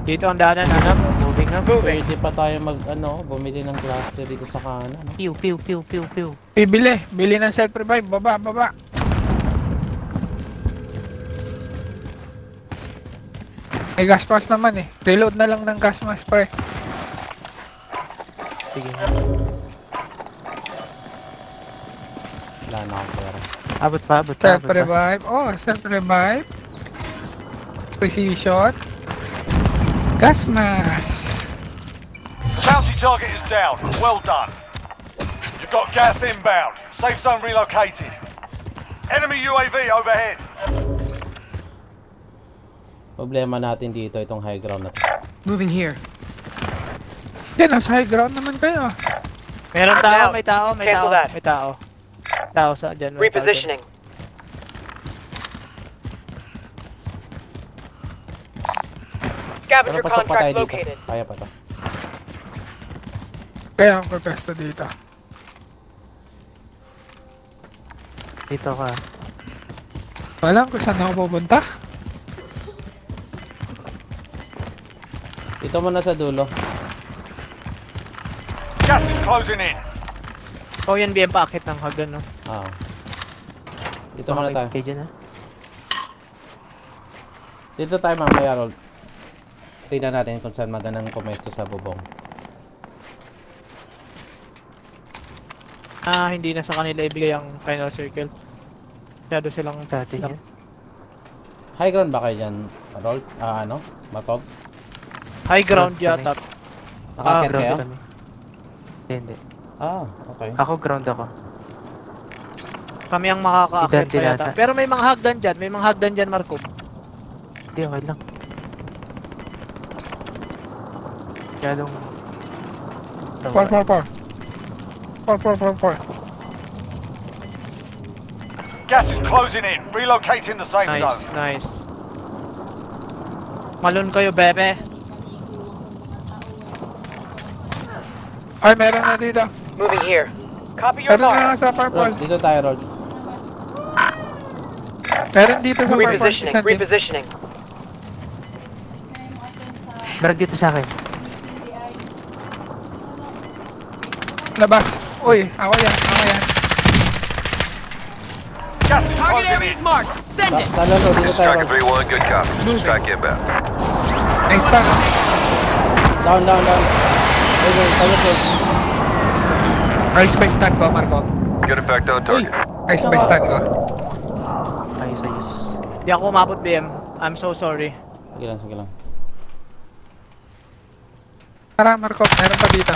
Dito ang daanan, anak. Moving up. Pwede pa tayo bumili ng cluster dito sa kanan. Pew, pew, pew, pew, pew. Bili ng self-revive, baba. May gas mask naman eh. Reload na lang ng gas mask pre. Sige. Wala na akong pera. Abot pa. Self-revive. Self-revive. Precision. Gas mask. Bounty target is down. Well done. You've got gas inbound. Safe zone relocated. Enemy UAV overhead. Problema natin dito itong high ground na to. Moving here. Yan, nasa high ground naman kayo. Meron I'm tao, down. may tao. Cancel that. May tao. Tao sa dyan. may tao dyan. Repositioning. Pero Scavenger pasok pa tayo contract dito. located. Kaya pa to. Kaya ang protesto dito. Dito ka. Alam ko saan ako pupunta. Dito muna sa dulo. Gas is closing in. Oh, yan BM packet ng hagan, no? Ah. Dito muna tayo. Okay, dyan, ha? Dito tayo mamaya, Rol. Tingnan natin kung saan magandang pumesto sa bubong. Hindi na sa kanila ibigay ang final circle. Masyado silang dati yan. High ground ba kayo dyan, Rol? Markov? High ground Ground yata. Nakakit kayo? kami. Hindi. Ah, okay. Ako ground ako. Kami ang makaka-akit Hindi pa yata. yata. Pero may mga hagdan dyan. May mga hagdan dyan, Marco. Hindi, okay lang. Masyadong... Four. Gas is closing in. Relocating the safe Nice, zone. nice. Malun kayo, bebe. Ay, meron na dito. Moving here. Copy your Meron na mark. sa Rol, purple. dito tayo, Rol. Meron dito sa purple. Repositioning. Isang din. Repositioning. Meron dito sa akin. Labas. Uy, ako yan. Gas is closing in. marked. Send Talo, Rol. Dito tayo, Striker Rol. 3-1, good copy. Strike inbound. Next time. Down. Wait, tayo, Rol. Ice by stand ko, Marco. Good effect on target. Ice by stand ko. Ayos. Di ako umabot, BM. I'm so sorry. Sige lang. Tara, Marco. Meron pa dito.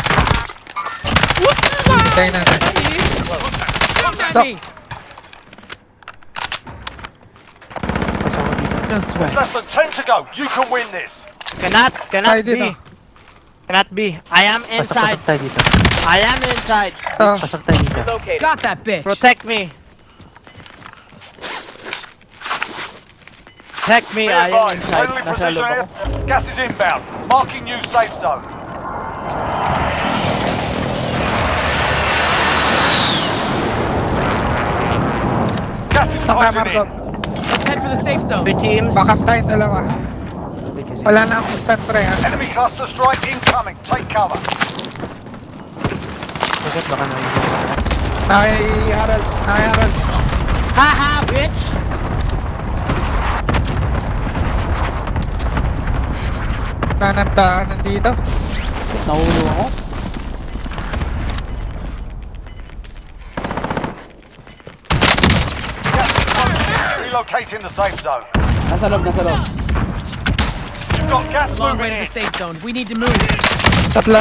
Hintayin natin. Stop. No sweat. Less than 10 to go. You can win this. Cannot Ay, be. dito. Cannot be. I am inside. Pasok tayo dito. I am inside. Pasok tayo dito. Located. Got that bitch. Protect me. Protect me. Be I am advised. inside. Friendly Nasa precision loob area. ako. Gas is inbound. Marking new safe zone. Gas is Saka, closing Marco. in. Head for the safe zone. Three teams. Backup tayo dalawa. Wala na akong stand pre ha. Enemy cluster strike incoming. Take cover. Bakit baka naman. Nakaharald. Haha, bitch. Daanan dito. Nahulo ako. Gas is closing in. Relocating the safe zone. Nasa loob. You've got gas Long way moving to in. the safe zone. We need to move. Tatlo.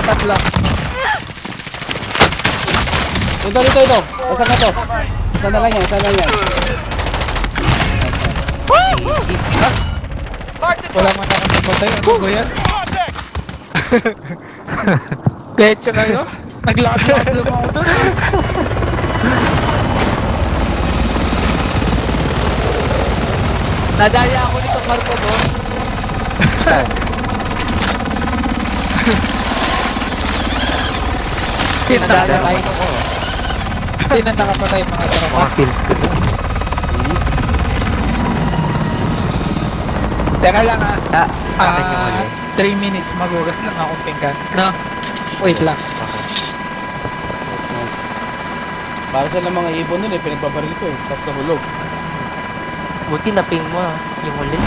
Ito. Isa na to. Isa na lang yan. Wala man akong napatay. Ano ba yan? Diretso kayo? Naglakad lang ako doon. Nadaya ako nito, Marco, bro. Nadaya ako. Hindi na nakapatay mga tropa. Kills ko. Teka lang ha. Akin yung huli. 3 minutes, magugas lang akong pinggan. No? Wait lang. Nice, nice. Para sa mga ibon nun pinagbabaril ko tapos nahulog. Buti na ping mo yung huli.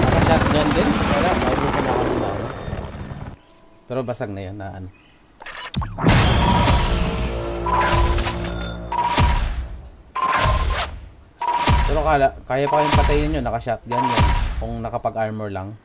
Naka-shotgun din. Wala, maubusan ako nila. Pero basag na yun, na ano. Pero kaya pa kayong patayin yun, naka-shotgun yun. Kung nakapag-armor lang.